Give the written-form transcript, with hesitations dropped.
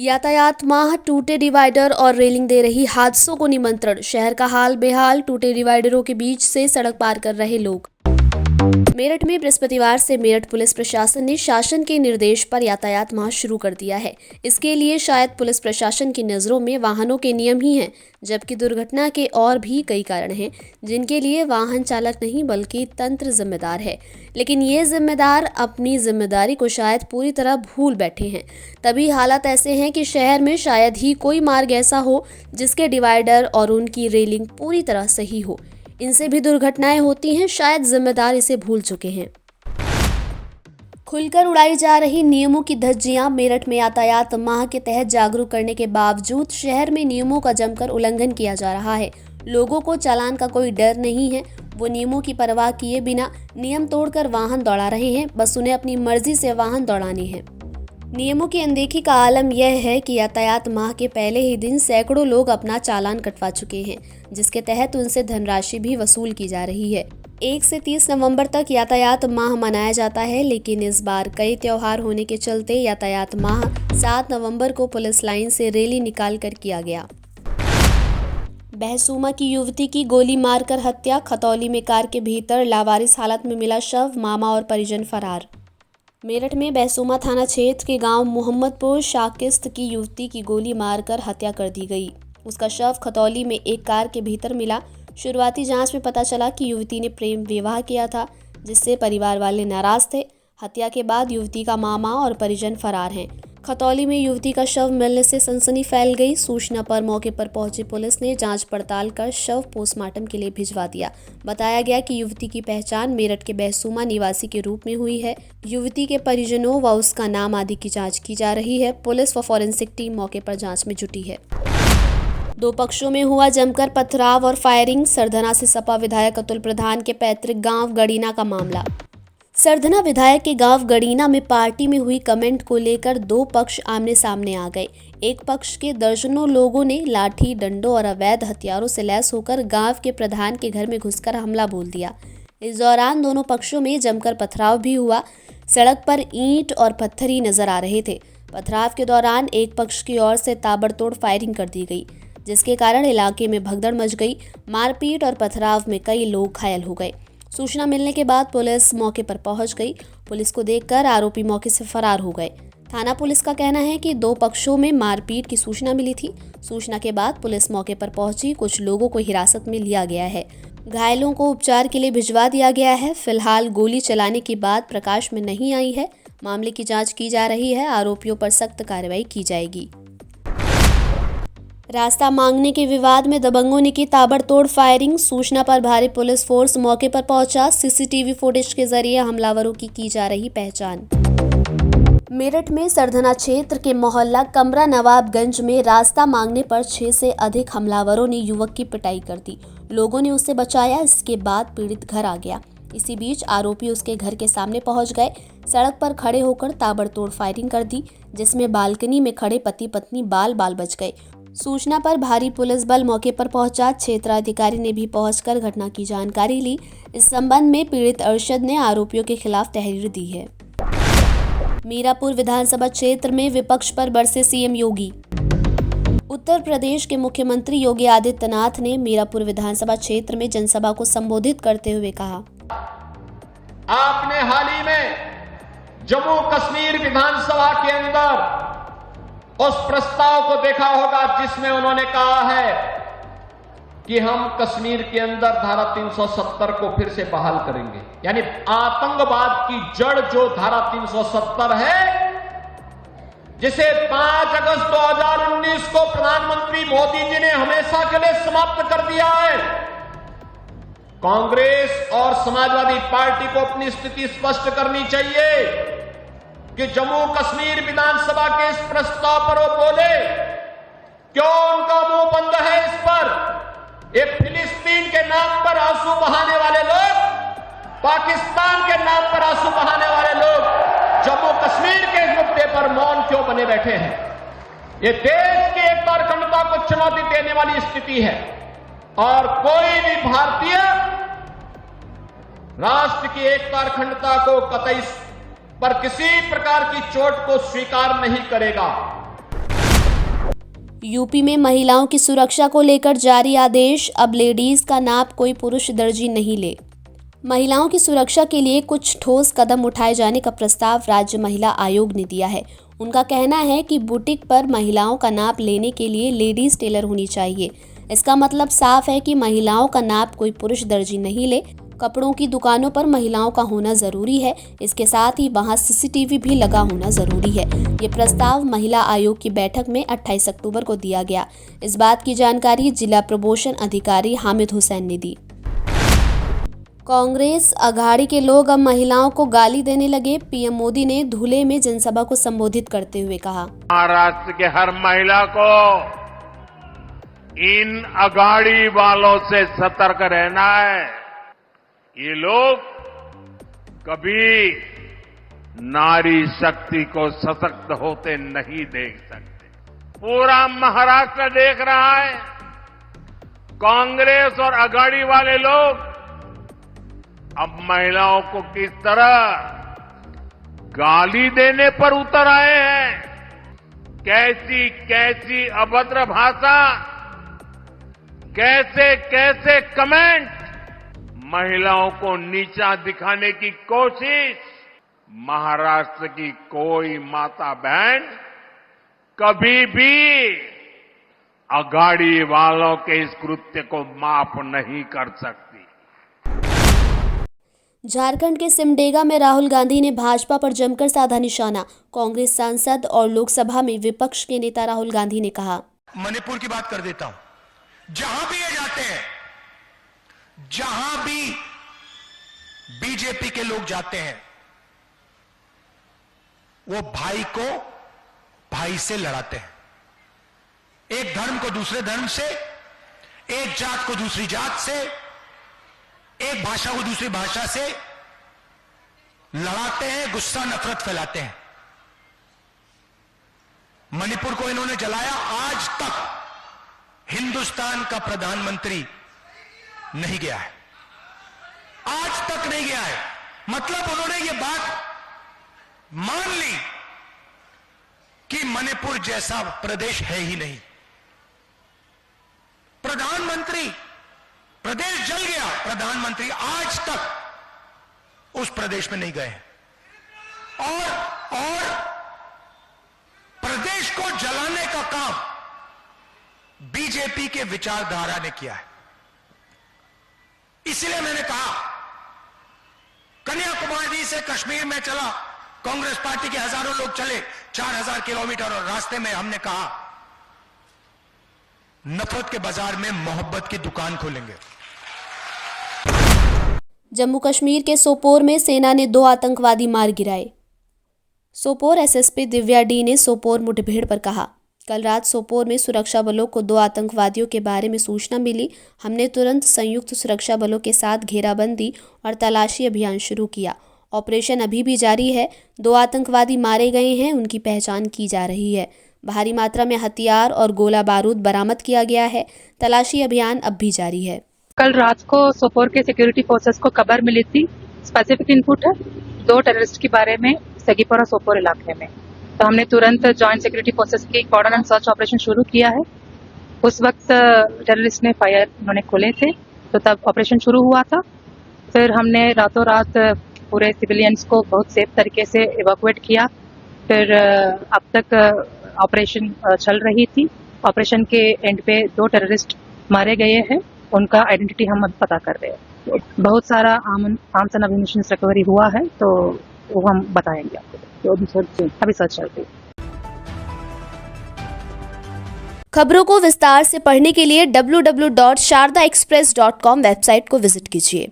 यातायात माह, टूटे डिवाइडर और रेलिंग दे रही हादसों को निमंत्रण। शहर का हाल बेहाल, टूटे डिवाइडरों के बीच से सड़क पार कर रहे लोग। मेरठ में बृहस्पतिवार से मेरठ पुलिस प्रशासन ने शासन के निर्देश पर यातायात माह शुरू कर दिया है। इसके लिए शायद पुलिस प्रशासन की नज़रों में वाहनों के नियम ही हैं, जबकि दुर्घटना के और भी कई कारण हैं जिनके लिए वाहन चालक नहीं बल्कि तंत्र जिम्मेदार है। लेकिन ये जिम्मेदार अपनी जिम्मेदारी को शायद पूरी तरह भूल बैठे हैं। तभी हालात ऐसे हैं कि शहर में शायद ही कोई मार्ग ऐसा हो जिसके डिवाइडर और उनकी रेलिंग पूरी तरह सही हो। इनसे भी दुर्घटनाएं होती हैं, शायद जिम्मेदार इसे भूल चुके हैं। खुलकर उड़ाई जा रही नियमों की धज्जियां। मेरठ में यातायात माह के तहत जागरूक करने के बावजूद शहर में नियमों का जमकर उल्लंघन किया जा रहा है। लोगों को चालान का कोई डर नहीं है। वो नियमों की परवाह किए बिना नियम तोड़कर वाहन दौड़ा रहे हैं। बस उन्हें अपनी मर्जी से वाहन दौड़ानी है। नियमों की अनदेखी का आलम यह है कि यातायात माह के पहले ही दिन सैकड़ों लोग अपना चालान कटवा चुके हैं, जिसके तहत उनसे धनराशि भी वसूल की जा रही है। 1 से 30 नवंबर तक यातायात माह मनाया जाता है, लेकिन इस बार कई त्योहार होने के चलते यातायात माह 7 नवंबर को पुलिस लाइन से रैली निकाल कर किया गया। बहसूमा की युवती की गोली मारकर हत्या। खतौली में कार के भीतर लावारिस हालत में मिला शव, मामा और परिजन फरार। मेरठ में बहसूमा थाना क्षेत्र के गांव मोहम्मदपुर शाकिस्त की युवती की गोली मारकर हत्या कर दी गई। उसका शव खतौली में एक कार के भीतर मिला। शुरुआती जांच में पता चला कि युवती ने प्रेम विवाह किया था, जिससे परिवार वाले नाराज थे। हत्या के बाद युवती का मामा और परिजन फरार हैं। खतौली में युवती का शव मिलने से सनसनी फैल गई। सूचना पर मौके पर पहुंची पुलिस ने जांच पड़ताल कर शव पोस्टमार्टम के लिए भिजवा दिया। बताया गया कि युवती की पहचान मेरठ के बहसूमा निवासी के रूप में हुई है। युवती के परिजनों व उसका नाम आदि की जांच की जा रही है। पुलिस व फॉरेंसिक टीम मौके पर जांच में जुटी है। दो पक्षों में हुआ जमकर पथराव और फायरिंग। सरधना से सपा विधायक अतुल प्रधान के पैतृक गांव गड़ीना का मामला। सरधना विधायक के गांव गड़ीना में पार्टी में हुई कमेंट को लेकर दो पक्ष आमने सामने आ गए। एक पक्ष के दर्जनों लोगों ने लाठी, डंडों और अवैध हथियारों से लैस होकर गांव के प्रधान के घर में घुसकर हमला बोल दिया। इस दौरान दोनों पक्षों में जमकर पथराव भी हुआ। सड़क पर ईंट और पत्थर ही नजर आ रहे थे। पथराव के दौरान एक पक्ष की ओर से ताबड़तोड़ फायरिंग कर दी गई, जिसके कारण इलाके में भगदड़ मच गई। मारपीट और पथराव में कई लोग घायल हो गए। सूचना मिलने के बाद पुलिस मौके पर पहुंच गई। पुलिस को देखकर आरोपी मौके से फरार हो गए। थाना पुलिस का कहना है कि दो पक्षों में मारपीट की सूचना मिली थी। सूचना के बाद पुलिस मौके पर पहुंची। कुछ लोगों को हिरासत में लिया गया है। घायलों को उपचार के लिए भिजवा दिया गया है। फिलहाल गोली चलाने की बात प्रकाश में नहीं आई है। मामले की जांच की जा रही है। आरोपियों पर सख्त कार्रवाई की जाएगी। रास्ता मांगने के विवाद में दबंगों ने की ताबड़तोड़ फायरिंग। सूचना पर भारी पुलिस फोर्स मौके पर पहुंचा। सीसीटीवी फुटेज के जरिए हमलावरों की जा रही पहचान। मेरठ में सरधना क्षेत्र के मोहल्ला कमरा नवाबगंज में रास्ता मांगने पर 6 से अधिक हमलावरों ने युवक की पिटाई कर दी। लोगों ने उसे बचाया। इसके बाद पीड़ित घर आ गया। इसी बीच आरोपी उसके घर के सामने पहुंच गए। सड़क पर खड़े होकर ताबड़तोड़ फायरिंग कर दी, जिसमें बालकनी में खड़े पति पत्नी बाल बच गए। सूचना पर भारी पुलिस बल मौके पर पहुंचा। क्षेत्राधिकारी ने भी पहुंचकर घटना की जानकारी ली। इस संबंध में पीड़ित अरशद ने आरोपियों के खिलाफ तहरीर दी है। मीरापुर विधानसभा क्षेत्र में विपक्ष पर बरसे सीएम योगी। उत्तर प्रदेश के मुख्यमंत्री योगी आदित्यनाथ ने मीरापुर विधानसभा क्षेत्र में जनसभा को संबोधित करते हुए कहा, आपने हाल ही में जम्मू कश्मीर विधानसभा के अंदर उस प्रस्ताव को देखा होगा जिसमें उन्होंने कहा है कि हम कश्मीर के अंदर धारा 370 को फिर से बहाल करेंगे। यानी आतंकवाद की जड़ जो धारा 370 है, जिसे 5 अगस्त 2019 को प्रधानमंत्री मोदी जी ने हमेशा के लिए समाप्त कर दिया है। कांग्रेस और समाजवादी पार्टी को अपनी स्थिति स्पष्ट करनी चाहिए कि जम्मू कश्मीर विधानसभा के इस प्रस्ताव पर वो बोले। क्यों उनका मुंह बंद है इस पर? ये फिलिस्तीन के नाम पर आंसू बहाने वाले लोग, पाकिस्तान के नाम पर आंसू बहाने वाले लोग जम्मू कश्मीर के इस मुद्दे पर मौन क्यों बने बैठे हैं? ये देश की एकता और अखंडता को चुनौती देने वाली स्थिति है और कोई भी भारतीय राष्ट्र की एकता और अखंडता को कतई पर किसी प्रकार की चोट को स्वीकार नहीं करेगा। यूपी में महिलाओं की सुरक्षा को लेकर जारी आदेश, अब लेडीज का नाप कोई पुरुष दर्जी नहीं ले। महिलाओं की सुरक्षा के लिए कुछ ठोस कदम उठाए जाने का प्रस्ताव राज्य महिला आयोग ने दिया है। उनका कहना है कि बुटीक पर महिलाओं का नाप लेने के लिए लेडीज टेलर होनी चाहिए। इसका मतलब साफ है कि महिलाओं का नाप कोई पुरुष दर्जी नहीं ले। कपड़ों की दुकानों पर महिलाओं का होना जरूरी है। इसके साथ ही वहां सीसीटीवी भी लगा होना जरूरी है। ये प्रस्ताव महिला आयोग की बैठक में 28 अक्टूबर को दिया गया। इस बात की जानकारी जिला प्रमोशन अधिकारी हामिद हुसैन ने दी। कांग्रेस अघाड़ी के लोग अब महिलाओं को गाली देने लगे। पीएम मोदी ने धुले में जनसभा को संबोधित करते हुए कहा, महाराष्ट्र के हर महिला को इन अघाड़ी वालों से सतर्क रहना है। ये लोग कभी नारी शक्ति को सशक्त होते नहीं देख सकते। पूरा महाराष्ट्र देख रहा है कांग्रेस और अघाड़ी वाले लोग अब महिलाओं को किस तरह गाली देने पर उतर आए हैं। कैसी कैसी अभद्र भाषा, कैसे कैसे कमेंट, महिलाओं को नीचा दिखाने की कोशिश महाराष्ट्र की कोई माता बहन कभी भी अघाड़ी वालों के इस कृत्य को माफ नहीं कर सकती। झारखंड के सिमडेगा में राहुल गांधी ने भाजपा पर जमकर साधा निशाना। कांग्रेस सांसद और लोकसभा में विपक्ष के नेता राहुल गांधी ने कहा, मणिपुर की बात कर देता हूं। जहां भी ये जाते हैं, जहां भी बीजेपी के लोग जाते हैं, वो भाई को भाई से लड़ाते हैं। एक धर्म को दूसरे धर्म से, एक जात को दूसरी जात से, एक भाषा को दूसरी भाषा से लड़ाते हैं, गुस्सा नफरत फैलाते हैं। मणिपुर को इन्होंने जलाया। आज तक हिंदुस्तान का प्रधानमंत्री नहीं गया है, आज तक नहीं गया है। मतलब उन्होंने ये बात मान ली कि मणिपुर जैसा प्रदेश है ही नहीं। प्रधानमंत्री, प्रदेश जल गया, प्रधानमंत्री आज तक उस प्रदेश में नहीं गए और प्रदेश को जलाने का काम बीजेपी के विचारधारा ने किया है। इसलिए मैंने कहा, कन्याकुमारी से कश्मीर में चला, कांग्रेस पार्टी के हजारों लोग चले 4000 किलोमीटर, और रास्ते में हमने कहा नफरत के बाजार में मोहब्बत की दुकान खोलेंगे। जम्मू कश्मीर के सोपोर में सेना ने 2 आतंकवादी मार गिराए। सोपोर एसएसपी दिव्या डी ने सोपोर मुठभेड़ पर कहा, कल रात सोपोर में सुरक्षा बलों को 2 आतंकवादियों के बारे में सूचना मिली। हमने तुरंत संयुक्त सुरक्षा बलों के साथ घेराबंदी और तलाशी अभियान शुरू किया। ऑपरेशन अभी भी जारी है। 2 आतंकवादी मारे गए हैं, उनकी पहचान की जा रही है। भारी मात्रा में हथियार और गोला बारूद बरामद किया गया है। तलाशी अभियान अब भी जारी है। कल रात को सोपोर के सिक्योरिटी फोर्सेस को खबर मिली थी, स्पेसिफिक इनपुट है 2 टेररिस्ट के बारे में सगीपोरा सोपोर इलाके में। तो हमने तुरंत जॉइंट सिक्योरिटी फोर्सेस की कॉर्डन एंड सर्च ऑपरेशन शुरू किया है। उस वक्त टेररिस्ट ने फायर उन्होंने खोले थे, तो तब ऑपरेशन शुरू हुआ था। फिर हमने रातों रात पूरे सिविलियंस को बहुत सेफ तरीके से इवैक्यूएट किया। फिर अब तक ऑपरेशन चल रही थी। ऑपरेशन के एंड पे 2 टेररिस्ट मारे गए हैं, उनका आइडेंटिटी हम अब पता कर रहे हैं। बहुत सारा आर्म्स एंड एम्यूनिशन रिकवरी हुआ है, तो वो हम बताएंगे आपको। तो अभी सर्च चल रही है। खबरों को विस्तार से पढ़ने के लिए www.shardaexpress.com वेबसाइट को विजिट कीजिए।